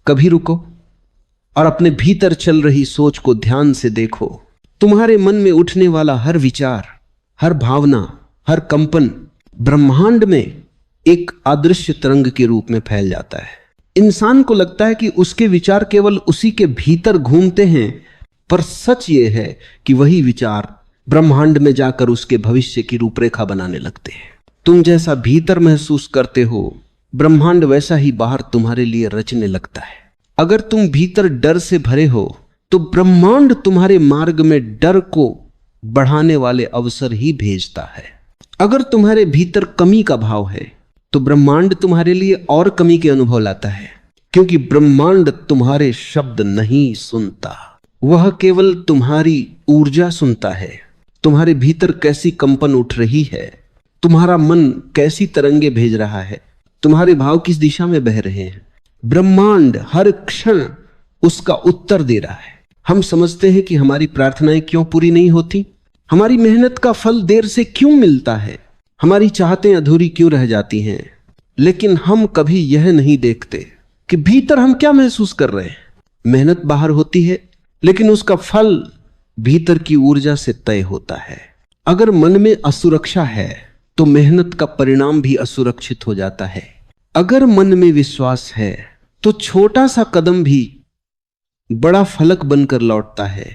कभी रुको और अपने भीतर चल रही सोच को ध्यान से देखो। तुम्हारे मन में उठने वाला हर विचार, हर भावना, हर कंपन ब्रह्मांड में एक अदृश्य तरंग के रूप में फैल जाता है। इंसान को लगता है कि उसके विचार केवल उसी के भीतर घूमते हैं, पर सच ये है कि वही विचार ब्रह्मांड में जाकर उसके भविष्य की रूपरेखा बनाने लगते हैं। तुम जैसा भीतर महसूस करते हो, ब्रह्मांड वैसा ही बाहर तुम्हारे लिए रचने लगता है। अगर तुम भीतर डर से भरे हो तो ब्रह्मांड तुम्हारे मार्ग में डर को बढ़ाने वाले अवसर ही भेजता है। अगर तुम्हारे भीतर कमी का भाव है तो ब्रह्मांड तुम्हारे लिए और कमी के अनुभव लाता है, क्योंकि ब्रह्मांड तुम्हारे शब्द नहीं सुनता, वह केवल तुम्हारी ऊर्जा सुनता है। तुम्हारे भीतर कैसी कंपन उठ रही है, तुम्हारा मन कैसी तरंगे भेज रहा है, तुम्हारे भाव किस दिशा में बह रहे हैं, ब्रह्मांड हर क्षण उसका उत्तर दे रहा है। हम समझते हैं कि हमारी प्रार्थनाएं क्यों पूरी नहीं होती, हमारी मेहनत का फल देर से क्यों मिलता है, हमारी चाहतें अधूरी क्यों रह जाती हैं, लेकिन हम कभी यह नहीं देखते कि भीतर हम क्या महसूस कर रहे हैं। मेहनत बाहर होती है, लेकिन उसका फल भीतर की ऊर्जा से तय होता है। अगर मन में असुरक्षा है तो मेहनत का परिणाम भी असुरक्षित हो जाता है। अगर मन में विश्वास है तो छोटा सा कदम भी बड़ा फलक बनकर लौटता है।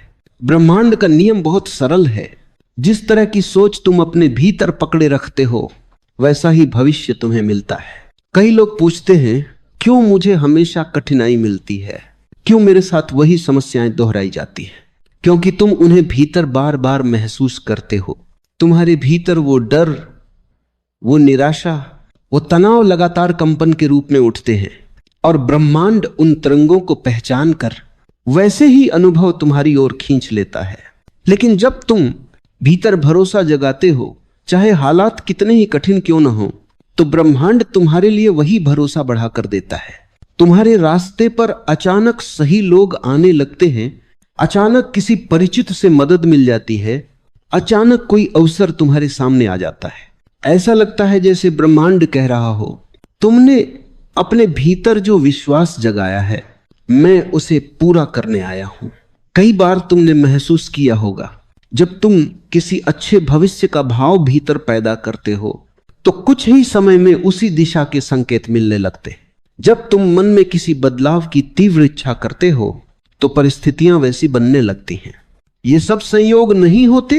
ब्रह्मांड का नियम बहुत सरल है। जिस तरह की सोच तुम अपने भीतर पकड़े रखते हो, वैसा ही भविष्य तुम्हें मिलता है। कई लोग पूछते हैं, क्यों मुझे हमेशा कठिनाई मिलती है, क्यों मेरे साथ वही समस्याएं दोहराई जाती हैं? क्योंकि तुम उन्हें भीतर बार बार महसूस करते हो। तुम्हारे भीतर वो डर, वो निराशा, वो तनाव लगातार कंपन के रूप में उठते हैं, और ब्रह्मांड उन तरंगों को पहचान कर वैसे ही अनुभव तुम्हारी ओर खींच लेता है। लेकिन जब तुम भीतर भरोसा जगाते हो, चाहे हालात कितने ही कठिन क्यों न हो, तो ब्रह्मांड तुम्हारे लिए वही भरोसा बढ़ा कर देता है। तुम्हारे रास्ते पर अचानक सही लोग आने लगते हैं, अचानक किसी परिचित से मदद मिल जाती है, अचानक कोई अवसर तुम्हारे सामने आ जाता है। ऐसा लगता है जैसे ब्रह्मांड कह रहा हो, तुमने अपने भीतर जो विश्वास जगाया है, मैं उसे पूरा करने आया हूं। कई बार तुमने महसूस किया होगा, जब तुम किसी अच्छे भविष्य का भाव भीतर पैदा करते हो तो कुछ ही समय में उसी दिशा के संकेत मिलने लगते। जब तुम मन में किसी बदलाव की तीव्र इच्छा करते हो तो परिस्थितियां वैसी बनने लगती हैं। ये सब संयोग नहीं होते,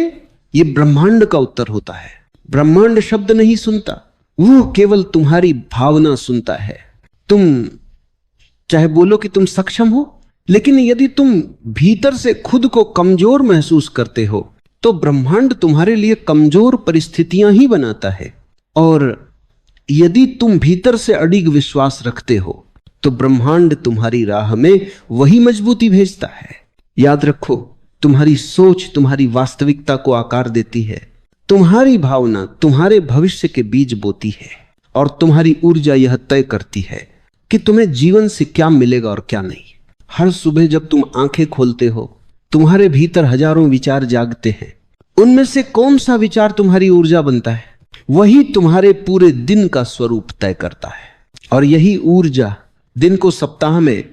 ये ब्रह्मांड का उत्तर होता है। ब्रह्मांड शब्द नहीं सुनता, वो केवल तुम्हारी भावना सुनता है। तुम चाहे बोलो कि तुम सक्षम हो, लेकिन यदि तुम भीतर से खुद को कमजोर महसूस करते हो तो ब्रह्मांड तुम्हारे लिए कमजोर परिस्थितियां ही बनाता है। और यदि तुम भीतर से अडिग विश्वास रखते हो तो ब्रह्मांड तुम्हारी राह में वही मजबूती भेजता है। याद रखो, तुम्हारी सोच तुम्हारी वास्तविकता को आकार देती है। तुम्हारी भावना तुम्हारे भविष्य के बीज बोती है, और तुम्हारी ऊर्जा यह तय करती है कि तुम्हें जीवन से क्या मिलेगा और क्या नहीं। हर सुबह जब तुम आंखें खोलते हो, तुम्हारे भीतर हजारों विचार जागते हैं। उनमें से कौन सा विचार तुम्हारी ऊर्जा बनता है, वही तुम्हारे पूरे दिन का स्वरूप तय करता है। और यही ऊर्जा दिन को सप्ताह में,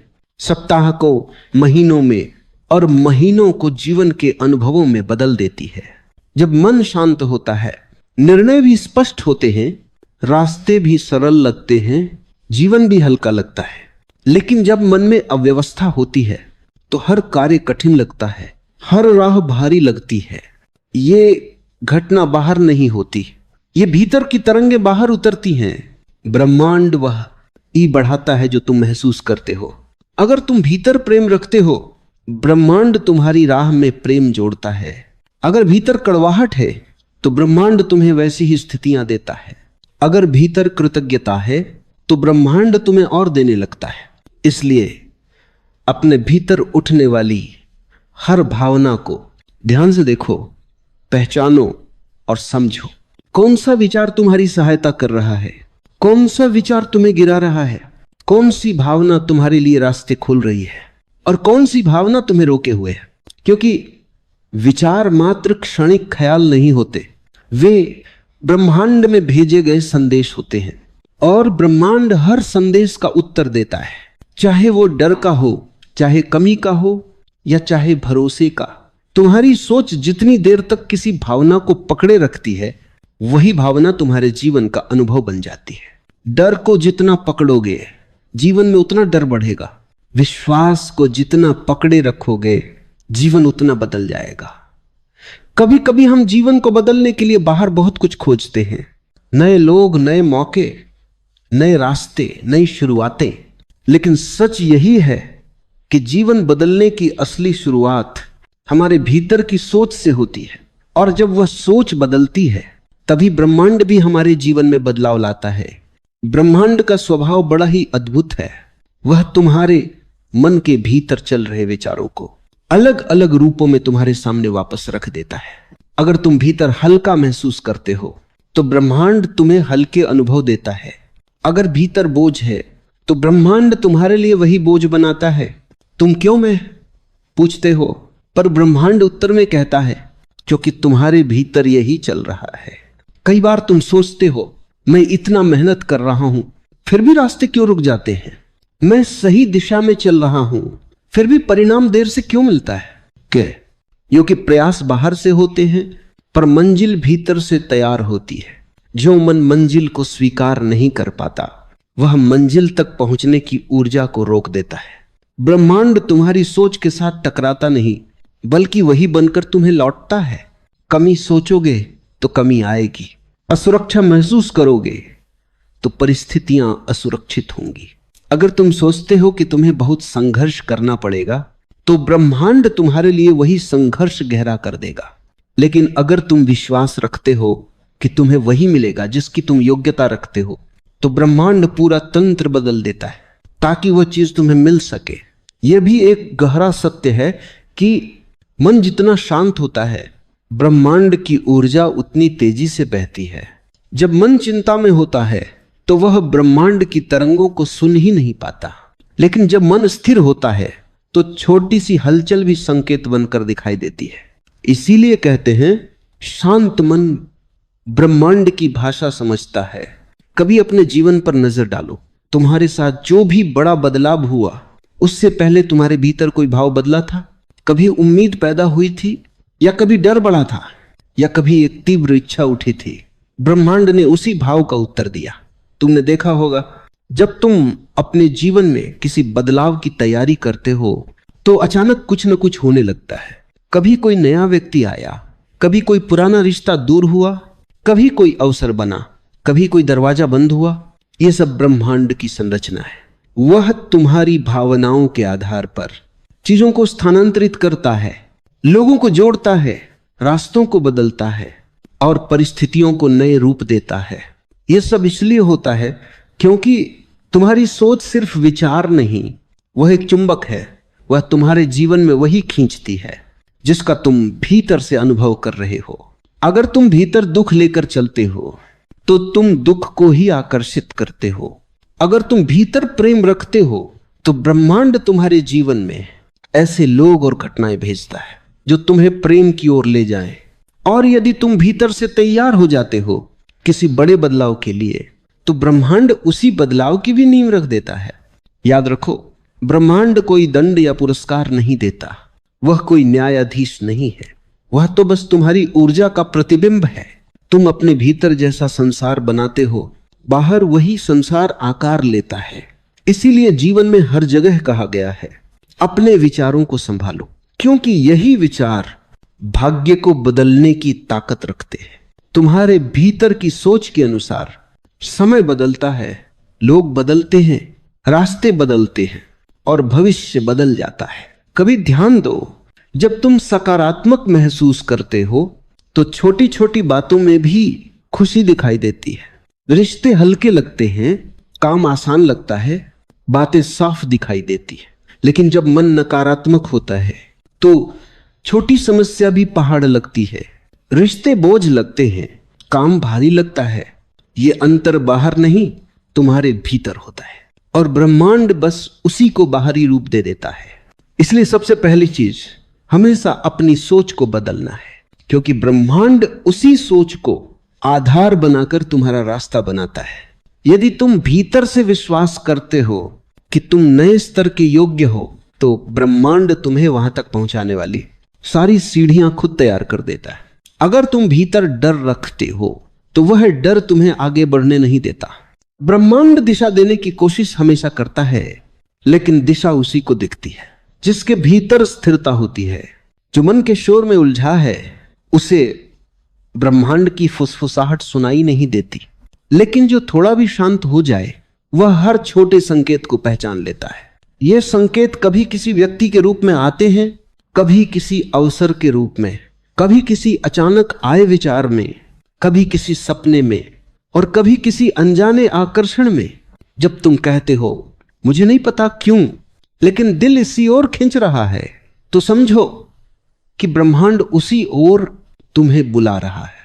सप्ताह को महीनों में, और महीनों को जीवन के अनुभवों में बदल देती है। जब मन शांत होता है, निर्णय भी स्पष्ट होते हैं, रास्ते भी सरल लगते हैं, जीवन भी हल्का लगता है। लेकिन जब मन में अव्यवस्था होती है तो हर कार्य कठिन लगता है, हर राह भारी लगती है। ये घटना बाहर नहीं होती, ये भीतर की तरंगें बाहर उतरती हैं। ब्रह्मांड वह ई बढ़ाता है जो तुम महसूस करते हो। अगर तुम भीतर प्रेम रखते हो, ब्रह्मांड तुम्हारी राह में प्रेम जोड़ता है। अगर भीतर कड़वाहट है तो ब्रह्मांड तुम्हें वैसी ही स्थितियां देता है। अगर भीतर कृतज्ञता है तो ब्रह्मांड तुम्हें और देने लगता है। इसलिए अपने भीतर उठने वाली हर भावना को ध्यान से देखो, पहचानो और समझो। कौन सा विचार तुम्हारी सहायता कर रहा है, कौन सा विचार तुम्हें गिरा रहा है, कौन सी भावना तुम्हारे लिए रास्ते खोल रही है, और कौन सी भावना तुम्हें रोके हुए है। क्योंकि विचार मात्र क्षणिक ख्याल नहीं होते, वे ब्रह्मांड में भेजे गए संदेश होते हैं, और ब्रह्मांड हर संदेश का उत्तर देता है। चाहे वो डर का हो, चाहे कमी का हो, या चाहे भरोसे का। तुम्हारी सोच जितनी देर तक किसी भावना को पकड़े रखती है, वही भावना तुम्हारे जीवन का अनुभव बन जाती है। डर को जितना पकड़ोगे, जीवन में उतना डर बढ़ेगा। विश्वास को जितना पकड़े रखोगे, जीवन उतना बदल जाएगा। कभी कभी हम जीवन को बदलने के लिए बाहर बहुत कुछ खोजते हैं, नए लोग, नए मौके, नए रास्ते, नई शुरुआतें। लेकिन सच यही है कि जीवन बदलने की असली शुरुआत हमारे भीतर की सोच से होती है, और जब वह सोच बदलती है तभी ब्रह्मांड भी हमारे जीवन में बदलाव लाता है। ब्रह्मांड का स्वभाव बड़ा ही अद्भुत है। वह तुम्हारे मन के भीतर चल रहे विचारों को अलग अलग रूपों में तुम्हारे सामने वापस रख देता है। अगर तुम भीतर हल्का महसूस करते हो तो ब्रह्मांड तुम्हें हल्के अनुभव देता है। अगर भीतर बोझ है तो ब्रह्मांड तुम्हारे लिए वही बोझ बनाता है। तुम क्यों मैं पूछते हो, पर ब्रह्मांड उत्तर में कहता है क्योंकि तुम्हारे भीतर यही चल रहा है। कई बार तुम सोचते हो, मैं इतना मेहनत कर रहा हूं फिर भी रास्ते क्यों रुक जाते हैं, मैं सही दिशा में चल रहा हूं फिर भी परिणाम देर से क्यों मिलता है। क्योंकि प्रयास बाहर से होते हैं पर मंजिल भीतर से तैयार होती है। जो मन मंजिल को स्वीकार नहीं कर पाता, वह मंजिल तक पहुंचने की ऊर्जा को रोक देता है। ब्रह्मांड तुम्हारी सोच के साथ टकराता नहीं, बल्कि वही बनकर तुम्हें लौटता है। कमी सोचोगे तो कमी आएगी, असुरक्षा महसूस करोगे तो परिस्थितियां असुरक्षित होंगी। अगर तुम सोचते हो कि तुम्हें बहुत संघर्ष करना पड़ेगा, तो ब्रह्मांड तुम्हारे लिए वही संघर्ष गहरा कर देगा। लेकिन अगर तुम विश्वास रखते हो कि तुम्हें वही मिलेगा जिसकी तुम योग्यता रखते हो, तो ब्रह्मांड पूरा तंत्र बदल देता है ताकि वह चीज तुम्हें मिल सके। यह भी एक गहरा सत्य है कि मन जितना शांत होता है, ब्रह्मांड की ऊर्जा उतनी तेजी से बहती है। जब मन चिंता में होता है तो वह ब्रह्मांड की तरंगों को सुन ही नहीं पाता, लेकिन जब मन स्थिर होता है तो छोटी सी हलचल भी संकेत बनकर दिखाई देती है। इसीलिए कहते हैं, शांत मन ब्रह्मांड की भाषा समझता है। कभी अपने जीवन पर नजर डालो, तुम्हारे साथ जो भी बड़ा बदलाव हुआ, उससे पहले तुम्हारे भीतर कोई भाव बदला था? कभी उम्मीद पैदा हुई थी, या कभी डर बढ़ा था, या कभी एक तीव्र इच्छा उठी थी? ब्रह्मांड ने उसी भाव का उत्तर दिया। तुमने देखा होगा, जब तुम अपने जीवन में किसी बदलाव की तैयारी करते हो तो अचानक कुछ न कुछ होने लगता है। कभी कोई नया व्यक्ति आया, कभी कोई पुराना रिश्ता दूर हुआ, कभी कोई अवसर बना, कभी कोई दरवाजा बंद हुआ। यह सब ब्रह्मांड की संरचना है। वह तुम्हारी भावनाओं के आधार पर चीजों को स्थानांतरित करता है, लोगों को जोड़ता है, रास्तों को बदलता है और परिस्थितियों को नए रूप देता है। यह सब इसलिए होता है क्योंकि तुम्हारी सोच सिर्फ विचार नहीं, वह एक चुंबक है। वह तुम्हारे जीवन में वही खींचती है जिसका तुम भीतर से अनुभव कर रहे हो। अगर तुम भीतर दुख लेकर चलते हो तो तुम दुख को ही आकर्षित करते हो। अगर तुम भीतर प्रेम रखते हो तो ब्रह्मांड तुम्हारे जीवन में ऐसे लोग और घटनाएं भेजता है जो तुम्हें प्रेम की ओर ले जाएं। और यदि तुम भीतर से तैयार हो जाते हो किसी बड़े बदलाव के लिए, तो ब्रह्मांड उसी बदलाव की भी नींव रख देता है। याद रखो, ब्रह्मांड कोई दंड या पुरस्कार नहीं देता, वह कोई न्यायाधीश नहीं है। वह तो बस तुम्हारी ऊर्जा का प्रतिबिंब है। तुम अपने भीतर जैसा संसार बनाते हो, बाहर वही संसार आकार लेता है। इसीलिए जीवन में हर जगह कहा गया है, अपने विचारों को संभालो, क्योंकि यही विचार भाग्य को बदलने की ताकत रखते हैं। तुम्हारे भीतर की सोच के अनुसार समय बदलता है, लोग बदलते हैं, रास्ते बदलते हैं और भविष्य बदल जाता है। कभी ध्यान दो, जब तुम सकारात्मक महसूस करते हो तो छोटी छोटी बातों में भी खुशी दिखाई देती है। रिश्ते हल्के लगते हैं, काम आसान लगता है, बातें साफ दिखाई देती है। लेकिन जब मन नकारात्मक होता है तो छोटी समस्या भी पहाड़ लगती है, रिश्ते बोझ लगते हैं, काम भारी लगता है। ये अंतर बाहर नहीं, तुम्हारे भीतर होता है और ब्रह्मांड बस उसी को बाहरी रूप दे देता है। इसलिए सबसे पहली चीज, हमेशा अपनी सोच को बदलना है, क्योंकि ब्रह्मांड उसी सोच को आधार बनाकर तुम्हारा रास्ता बनाता है। यदि तुम भीतर से विश्वास करते हो कि तुम नए स्तर के योग्य हो, तो ब्रह्मांड तुम्हें वहां तक पहुंचाने वाली सारी सीढ़ियां खुद तैयार कर देता है। अगर तुम भीतर डर रखते हो तो वह डर तुम्हें आगे बढ़ने नहीं देता। ब्रह्मांड दिशा देने की कोशिश हमेशा करता है, लेकिन दिशा उसी को दिखती है जिसके भीतर स्थिरता होती है। जो मन के शोर में उलझा है उसे ब्रह्मांड की फुसफुसाहट सुनाई नहीं देती, लेकिन जो थोड़ा भी शांत हो जाए वह हर छोटे संकेत को पहचान लेता है। ये संकेत कभी किसी व्यक्ति के रूप में आते हैं, कभी किसी अवसर के रूप में, कभी किसी अचानक आए विचार में, कभी किसी सपने में, और कभी किसी अनजाने आकर्षण में। जब तुम कहते हो मुझे नहीं पता क्यों, लेकिन दिल इसी ओर खींच रहा है, तो समझो कि ब्रह्मांड उसी ओर तुम्हें बुला रहा है।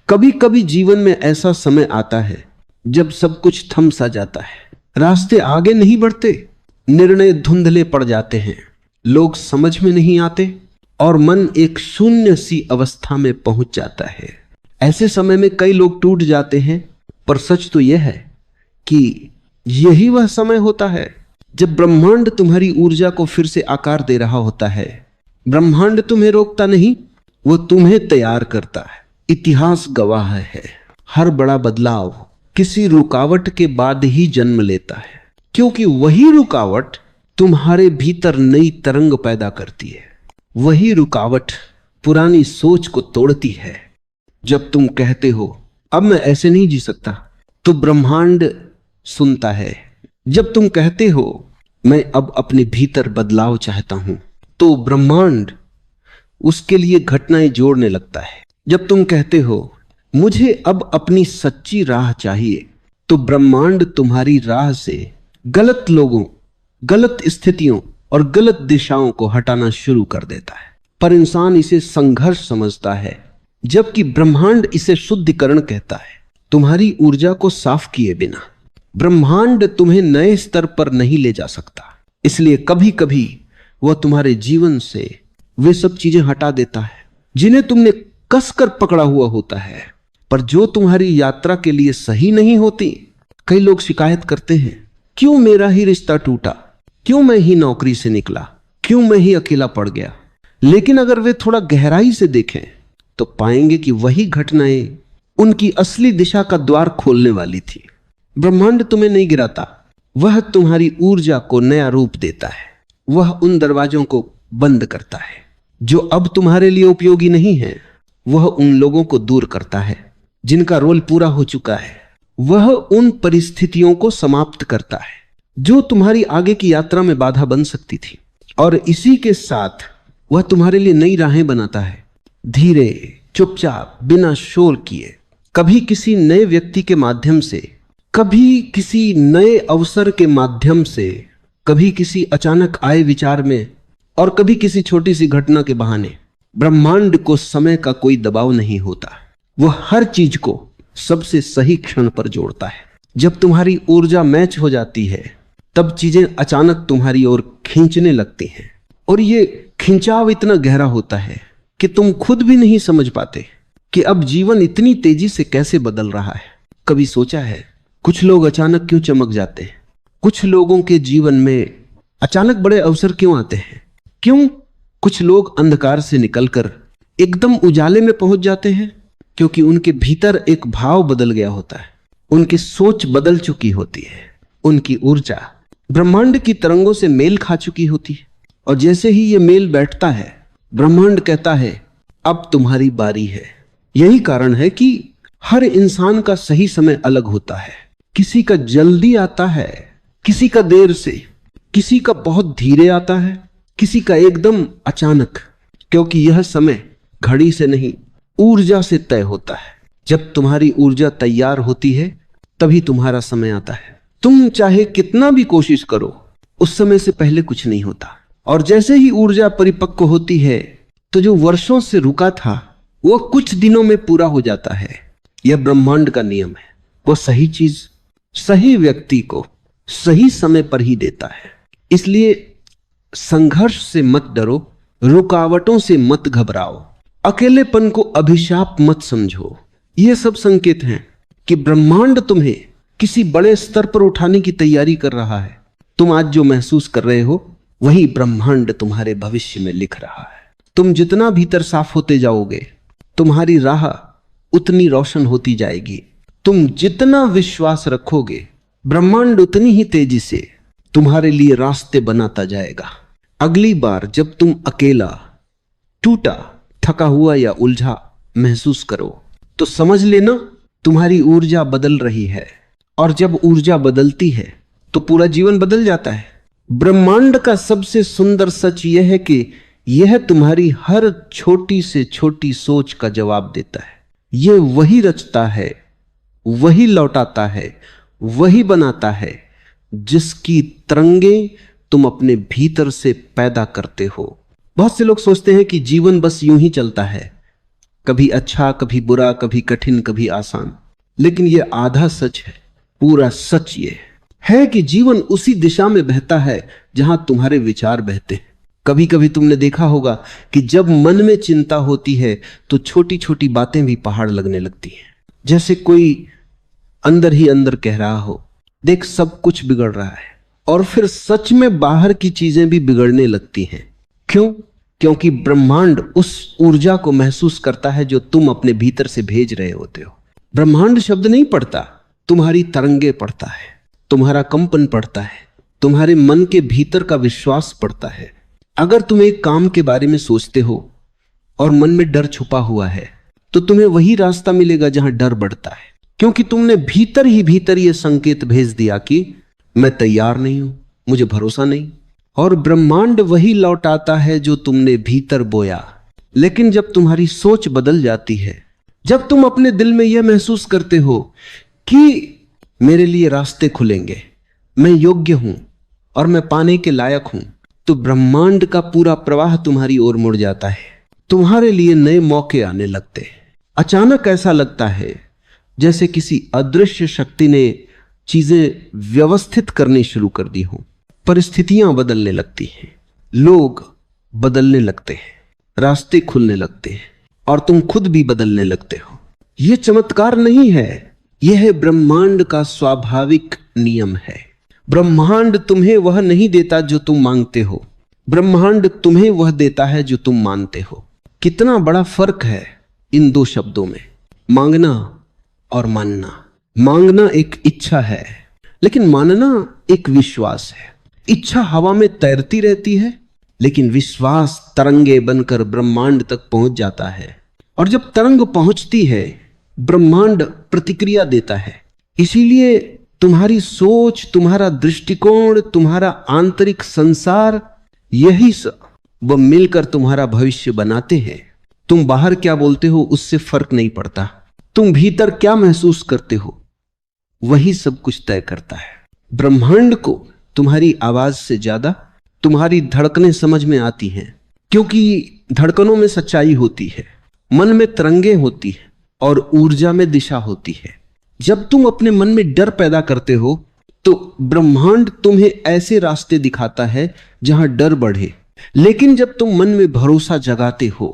कभी कभी जीवन में ऐसा समय आता है जब सब कुछ थम सा जाता है, रास्ते आगे नहीं बढ़ते, निर्णय धुंधले पड़ जाते हैं, लोग समझ में नहीं आते और मन एक शून्य सी अवस्था में पहुंच जाता है। ऐसे समय में कई लोग टूट जाते हैं, पर सच तो यह है कि यही वह समय होता है जब ब्रह्मांड तुम्हारी ऊर्जा को फिर से आकार दे रहा होता है। ब्रह्मांड तुम्हें रोकता नहीं, वो तुम्हें तैयार करता है। इतिहास गवाह है, हर बड़ा बदलाव किसी रुकावट के बाद ही जन्म लेता है, क्योंकि वही रुकावट तुम्हारे भीतर नई तरंग पैदा करती है। वही रुकावट पुरानी सोच को तोड़ती है। जब तुम कहते हो अब मैं ऐसे नहीं जी सकता, तो ब्रह्मांड सुनता है। जब तुम कहते हो मैं अब अपने भीतर बदलाव चाहता हूं, तो ब्रह्मांड उसके लिए घटनाएं जोड़ने लगता है। जब तुम कहते हो मुझे अब अपनी सच्ची राह चाहिए, तो ब्रह्मांड तुम्हारी राह से गलत लोगों, गलत स्थितियों और गलत दिशाओं को हटाना शुरू कर देता है। पर इंसान इसे संघर्ष समझता है, जबकि ब्रह्मांड इसे शुद्धिकरण कहता है। तुम्हारी ऊर्जा को साफ किए बिना ब्रह्मांड तुम्हें नए स्तर पर नहीं ले जा सकता। इसलिए कभी कभी वह तुम्हारे जीवन से वे सब चीजें हटा देता है जिन्हें तुमने कसकर पकड़ा हुआ होता है, पर जो तुम्हारी यात्रा के लिए सही नहीं होती। कई लोग शिकायत करते हैं, क्यों मेरा ही रिश्ता टूटा, क्यों मैं ही नौकरी से निकला, क्यों मैं ही अकेला पड़ गया। लेकिन अगर वे थोड़ा गहराई से देखें तो पाएंगे कि वही घटनाएं उनकी असली दिशा का द्वार खोलने वाली थी। ब्रह्मांड तुम्हें नहीं गिराता, वह तुम्हारी ऊर्जा को नया रूप देता है। वह उन दरवाजों को बंद करता है जो अब तुम्हारे लिए उपयोगी नहीं है। वह उन लोगों को दूर करता है जिनका रोल पूरा हो चुका है। वह उन परिस्थितियों को समाप्त करता है जो तुम्हारी आगे की यात्रा में बाधा बन सकती थी, और इसी के साथ वह तुम्हारे लिए नई राहें बनाता है, धीरे, चुपचाप, बिना शोर किए। कभी किसी नए व्यक्ति के माध्यम से, कभी किसी नए अवसर के माध्यम से, कभी किसी अचानक आए विचार में, और कभी किसी छोटी सी घटना के बहाने। ब्रह्मांड को समय का कोई दबाव नहीं होता। वह हर चीज को सबसे सही क्षण पर जोड़ता है। जब तुम्हारी ऊर्जा मैच हो जाती है, तब चीजें अचानक तुम्हारी ओर खींचने लगती हैं, और ये खिंचाव इतना गहरा होता है कि तुम खुद भी नहीं समझ पाते कि अब जीवन इतनी तेजी से कैसे बदल रहा है। कभी सोचा है कुछ लोग अचानक क्यों चमक जाते हैं? कुछ लोगों के जीवन में अचानक बड़े अवसर क्यों आते हैं? क्यों कुछ लोग अंधकार से निकलकर एकदम उजाले में पहुंच जाते हैं? क्योंकि उनके भीतर एक भाव बदल गया होता है, उनकी सोच बदल चुकी होती है, उनकी ऊर्जा ब्रह्मांड की तरंगों से मेल खा चुकी होती है। और जैसे ही ये मेल बैठता है, ब्रह्मांड कहता है अब तुम्हारी बारी है। यही कारण है कि हर इंसान का सही समय अलग होता है। किसी का जल्दी आता है, किसी का देर से, किसी का बहुत धीरे आता है, किसी का एकदम अचानक। क्योंकि यह समय घड़ी से नहीं, ऊर्जा से तय होता है। जब तुम्हारी ऊर्जा तैयार होती है, तभी तुम्हारा समय आता है। तुम चाहे कितना भी कोशिश करो, उस समय से पहले कुछ नहीं होता। और जैसे ही ऊर्जा परिपक्व होती है, तो जो वर्षों से रुका था वो कुछ दिनों में पूरा हो जाता है। यह ब्रह्मांड का नियम है। वो सही चीज सही व्यक्ति को सही समय पर ही देता है। इसलिए संघर्ष से मत डरो, रुकावटों से मत घबराओ, अकेलेपन को अभिशाप मत समझो। ये सब संकेत हैं कि ब्रह्मांड तुम्हें किसी बड़े स्तर पर उठाने की तैयारी कर रहा है। तुम आज जो महसूस कर रहे हो वही ब्रह्मांड तुम्हारे भविष्य में लिख रहा है। तुम जितना भीतर साफ होते जाओगे, तुम्हारी राह उतनी रोशन होती जाएगी। तुम जितना विश्वास रखोगे, ब्रह्मांड उतनी ही तेजी से तुम्हारे लिए रास्ते बनाता जाएगा। अगली बार जब तुम अकेला, टूटा, थका हुआ या उलझा महसूस करो तो समझ लेना तुम्हारी ऊर्जा बदल रही है, और जब ऊर्जा बदलती है तो पूरा जीवन बदल जाता है। ब्रह्मांड का सबसे सुंदर सच यह है कि यह तुम्हारी हर छोटी से छोटी सोच का जवाब देता है। यह वही रचता है, वही लौटाता है, वही बनाता है जिसकी तरंगे तुम अपने भीतर से पैदा करते हो। बहुत से लोग सोचते हैं कि जीवन बस यूं ही चलता है, कभी अच्छा, कभी बुरा, कभी कठिन, कभी आसान। लेकिन यह आधा सच है। पूरा सच ये है कि जीवन उसी दिशा में बहता है जहां तुम्हारे विचार बहते हैं। कभी कभी तुमने देखा होगा कि जब मन में चिंता होती है तो छोटी छोटी बातें भी पहाड़ लगने लगती हैं, जैसे कोई अंदर ही अंदर कह रहा हो, देख सब कुछ बिगड़ रहा है। और फिर सच में बाहर की चीजें भी बिगड़ने लगती हैं। क्यों? क्योंकि ब्रह्मांड उस ऊर्जा को महसूस करता है जो तुम अपने भीतर से भेज रहे होते हो। ब्रह्मांड शब्द नहीं पढ़ता, तुम्हारी तरंगे पढ़ता है, तुम्हारा कंपन पढ़ता है, तुम्हारे मन के भीतर का विश्वास पढ़ता है। अगर तुम एक काम के बारे में सोचते हो और मन में डर छुपा हुआ है तो तुम्हें वही रास्ता मिलेगा जहां डर बढ़ता है, क्योंकि तुमने भीतर ही भीतर यह संकेत भेज दिया कि मैं तैयार नहीं हूं, मुझे भरोसा नहीं। और ब्रह्मांड वही लौटाता है जो तुमने भीतर बोया। लेकिन जब तुम्हारी सोच बदल जाती है, जब तुम अपने दिल में यह महसूस करते हो कि मेरे लिए रास्ते खुलेंगे, मैं योग्य हूं और मैं पाने के लायक हूं, तो ब्रह्मांड का पूरा प्रवाह तुम्हारी ओर मुड़ जाता है। तुम्हारे लिए नए मौके आने लगते हैं। अचानक ऐसा लगता है जैसे किसी अदृश्य शक्ति ने चीजें व्यवस्थित करनी शुरू कर दी हो। परिस्थितियां बदलने लगती हैं, लोग बदलने लगते हैं, रास्ते खुलने लगते हैं और तुम खुद भी बदलने लगते हो। यह चमत्कार नहीं है, यह है ब्रह्मांड का स्वाभाविक नियम है। ब्रह्मांड तुम्हें वह नहीं देता जो तुम मांगते हो, ब्रह्मांड तुम्हें वह देता है जो तुम मानते हो। कितना बड़ा फर्क है इन दो शब्दों में, मांगना और मानना। मांगना एक इच्छा है, लेकिन मानना एक विश्वास है। इच्छा हवा में तैरती रहती है, लेकिन विश्वास तरंगे बनकर ब्रह्मांड तक पहुंच जाता है। और जब तरंग पहुंचती है, ब्रह्मांड प्रतिक्रिया देता है। इसीलिए तुम्हारी सोच, तुम्हारा दृष्टिकोण, तुम्हारा आंतरिक संसार, यही सब वह मिलकर तुम्हारा भविष्य बनाते हैं। तुम बाहर क्या बोलते हो उससे फर्क नहीं पड़ता, तुम भीतर क्या महसूस करते हो वही सब कुछ तय करता है। ब्रह्मांड को तुम्हारी आवाज से ज्यादा तुम्हारी धड़कनें समझ में आती हैं, क्योंकि धड़कनों में सच्चाई होती है, मन में तरंगे होती है और ऊर्जा में दिशा होती है। जब तुम अपने मन में डर पैदा करते हो तो ब्रह्मांड तुम्हें ऐसे रास्ते दिखाता है जहां डर बढ़े। लेकिन जब तुम मन में भरोसा जगाते हो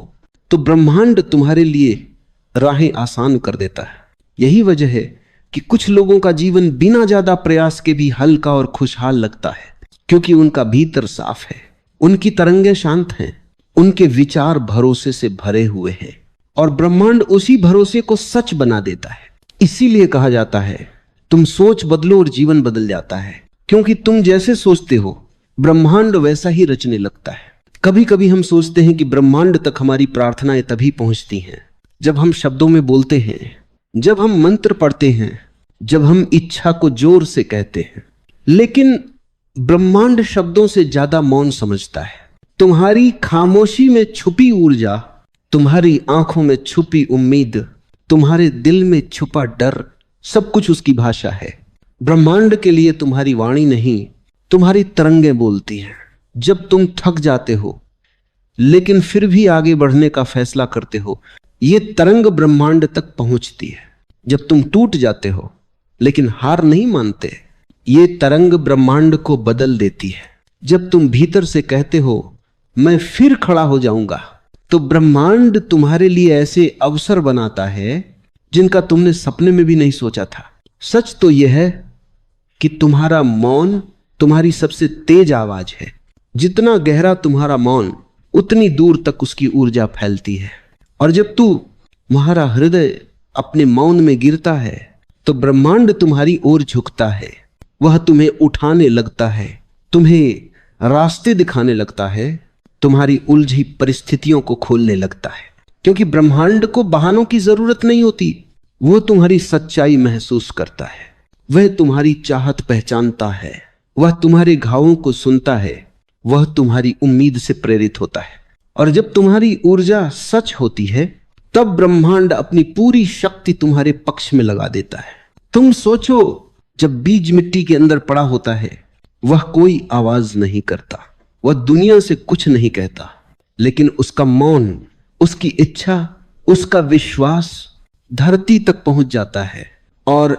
तो ब्रह्मांड तुम्हारे लिए राहें आसान कर देता है। यही वजह है कि कुछ लोगों का जीवन बिना ज्यादा प्रयास के भी हल्का और खुशहाल लगता है, क्योंकि उनका भीतर साफ है, उनकी तरंगें शांत हैं, उनके विचार भरोसे से भरे हुए हैं और ब्रह्मांड उसी भरोसे को सच बना देता है। इसीलिए कहा जाता है तुम सोच बदलो और जीवन बदल जाता है, क्योंकि तुम जैसे सोचते हो ब्रह्मांड वैसा ही रचने लगता है। कभी कभी हम सोचते हैं कि ब्रह्मांड तक हमारी प्रार्थनाएं तभी पहुंचती हैं जब हम शब्दों में बोलते हैं, जब हम मंत्र पढ़ते हैं, जब हम इच्छा को जोर से कहते हैं। लेकिन ब्रह्मांड शब्दों से ज्यादा मौन समझता है। तुम्हारी खामोशी में छुपी ऊर्जा, तुम्हारी आंखों में छुपी उम्मीद, तुम्हारे दिल में छुपा डर, सब कुछ उसकी भाषा है। ब्रह्मांड के लिए तुम्हारी वाणी नहीं, तुम्हारी तरंगें बोलती हैं। जब तुम थक जाते हो लेकिन फिर भी आगे बढ़ने का फैसला करते हो, ये तरंग ब्रह्मांड तक पहुंचती है। जब तुम टूट जाते हो लेकिन हार नहीं मानते, ये तरंग ब्रह्मांड को बदल देती है। जब तुम भीतर से कहते हो मैं फिर खड़ा हो जाऊंगा, तो ब्रह्मांड तुम्हारे लिए ऐसे अवसर बनाता है जिनका तुमने सपने में भी नहीं सोचा था। सच तो यह है कि तुम्हारा मौन तुम्हारी सबसे तेज आवाज है। जितना गहरा तुम्हारा मौन, उतनी दूर तक उसकी ऊर्जा फैलती है। और जब तुम्हारा हृदय अपने मौन में गिरता है तो ब्रह्मांड तुम्हारी ओर झुकता है। वह तुम्हें उठाने लगता है, तुम्हें रास्ते दिखाने लगता है, तुम्हारी उलझी परिस्थितियों को खोलने लगता है। क्योंकि ब्रह्मांड को बहानों की जरूरत नहीं होती। वो तुम्हारी सच्चाई महसूस करता है, वह तुम्हारी चाहत पहचानता है, वह तुम्हारे घावों को सुनता है, वह तुम्हारी उम्मीद से प्रेरित होता है। और जब तुम्हारी ऊर्जा सच होती है तब ब्रह्मांड अपनी पूरी शक्ति तुम्हारे पक्ष में लगा देता है। तुम सोचो, जब बीज मिट्टी के अंदर पड़ा होता है वह कोई आवाज नहीं करता, वह दुनिया से कुछ नहीं कहता, लेकिन उसका मौन, उसकी इच्छा, उसका विश्वास धरती तक पहुंच जाता है। और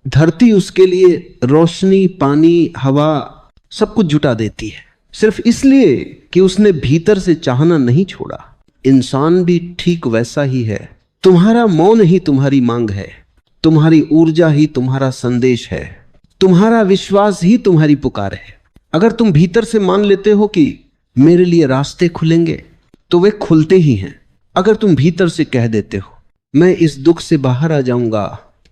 धरती उसके लिए रोशनी, पानी, हवा सब कुछ जुटा देती है, सिर्फ इसलिए कि उसने भीतर से चाहना नहीं छोड़ा। इंसान भी ठीक वैसा ही है। तुम्हारा मौन ही तुम्हारी मांग है, तुम्हारी ऊर्जा ही तुम्हारा संदेश है, तुम्हारा विश्वास ही तुम्हारी पुकार है। अगर तुम भीतर से मान लेते हो कि मेरे लिए रास्ते खुलेंगे तो वे खुलते ही हैं। अगर तुम भीतर से कह देते हो मैं इस दुख से बाहर आ जाऊंगा,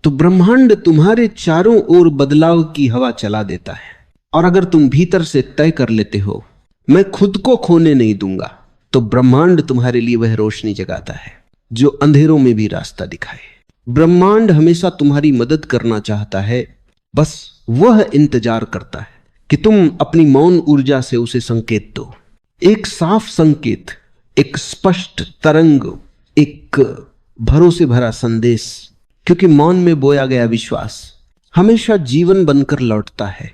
तो ब्रह्मांड तुम्हारे चारों ओर बदलाव की हवा चला देता है। और अगर तुम भीतर से तय कर लेते हो मैं खुद को खोने नहीं दूंगा, तो ब्रह्मांड तुम्हारे लिए वह रोशनी जगाता है जो अंधेरों में भी रास्ता दिखाए। ब्रह्मांड हमेशा तुम्हारी मदद करना चाहता है, बस वह इंतजार करता है कि तुम अपनी मौन ऊर्जा से उसे संकेत दो। एक साफ संकेत, एक स्पष्ट तरंग, एक भरोसे भरा संदेश। क्योंकि मौन में बोया गया विश्वास हमेशा जीवन बनकर लौटता है।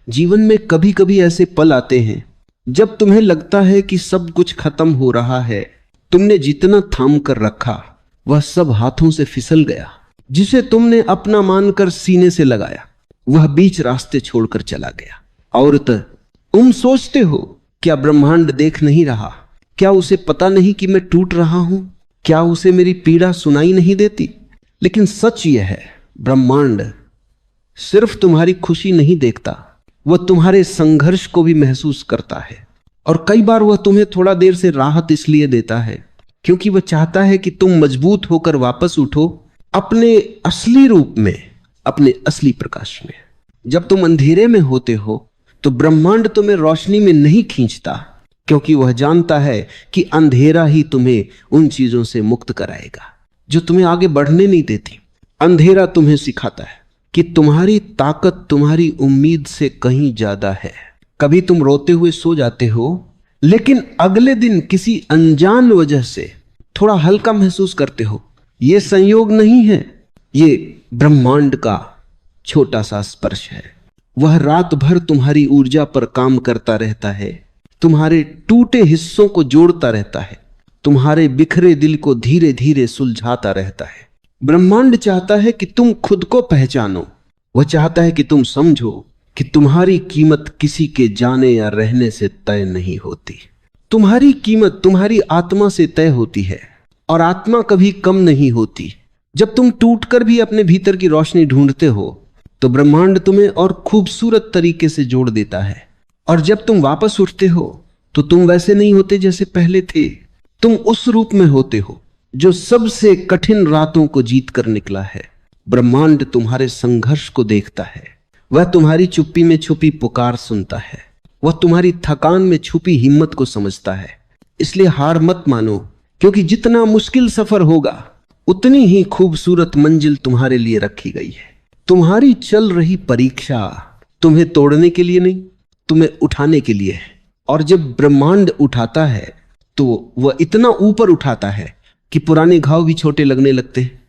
जीवन में कभी कभी ऐसे पल आते हैं जब तुम्हें लगता है कि सब कुछ खत्म हो रहा है, तुमने जितना थाम कर रखा वह सब हाथों से फिसल गया। जिसे तुमने अपना मानकर सीने से लगाया वह बीच रास्ते छोड़कर चला गया। और तुम सोचते हो क्या ब्रह्मांड देख नहीं रहा? क्या उसे पता नहीं कि मैं टूट रहा हूं? क्या उसे मेरी पीड़ा सुनाई नहीं देती? लेकिन सच यह है, ब्रह्मांड सिर्फ तुम्हारी खुशी नहीं देखता, वह तुम्हारे संघर्ष को भी महसूस करता है। और कई बार वह तुम्हें थोड़ा देर से राहत इसलिए देता है क्योंकि वह चाहता है कि तुम मजबूत होकर वापस उठो अपने असली रूप में, अपने असली प्रकाश में। जब तुम अंधेरे में होते हो तो ब्रह्मांड तुम्हें रोशनी में नहीं खींचता, क्योंकि वह जानता है कि अंधेरा ही तुम्हें उन चीजों से मुक्त कराएगा जो तुम्हें आगे बढ़ने नहीं देती। अंधेरा तुम्हें सिखाता है कि तुम्हारी ताकत तुम्हारी उम्मीद से कहीं ज्यादा है। कभी तुम रोते हुए सो जाते हो, लेकिन अगले दिन किसी अनजान वजह से थोड़ा हल्का महसूस करते हो। यह संयोग नहीं है, ये ब्रह्मांड का छोटा सा स्पर्श है। वह रात भर तुम्हारी ऊर्जा पर काम करता रहता है, तुम्हारे टूटे हिस्सों को जोड़ता रहता है, तुम्हारे बिखरे दिल को धीरे धीरे सुलझाता रहता है। ब्रह्मांड चाहता है कि तुम खुद को पहचानो। वह चाहता है कि तुम समझो कि तुम्हारी कीमत किसी के जाने या रहने से तय नहीं होती। तुम्हारी कीमत तुम्हारी आत्मा से तय होती है, और आत्मा कभी कम नहीं होती। जब तुम टूटकर भी अपने भीतर की रोशनी ढूंढते हो तो ब्रह्मांड तुम्हें और खूबसूरत तरीके से जोड़ देता है। और जब तुम वापस उठते हो तो तुम वैसे नहीं होते जैसे पहले थे। तुम उस रूप में होते हो जो सबसे कठिन रातों को जीत कर निकला है। ब्रह्मांड तुम्हारे संघर्ष को देखता है, वह तुम्हारी चुप्पी में छुपी पुकार सुनता है, वह तुम्हारी थकान में छुपी हिम्मत को समझता है। इसलिए हार मत मानो, क्योंकि जितना मुश्किल सफर होगा उतनी ही खूबसूरत मंजिल तुम्हारे लिए रखी गई है। तुम्हारी चल रही परीक्षा तुम्हें तोड़ने के लिए नहीं, तुम्हें उठाने के लिए है। और जब ब्रह्मांड उठाता है तो वह इतना ऊपर उठाता है कि पुराने घाव भी छोटे लगने लगते हैं।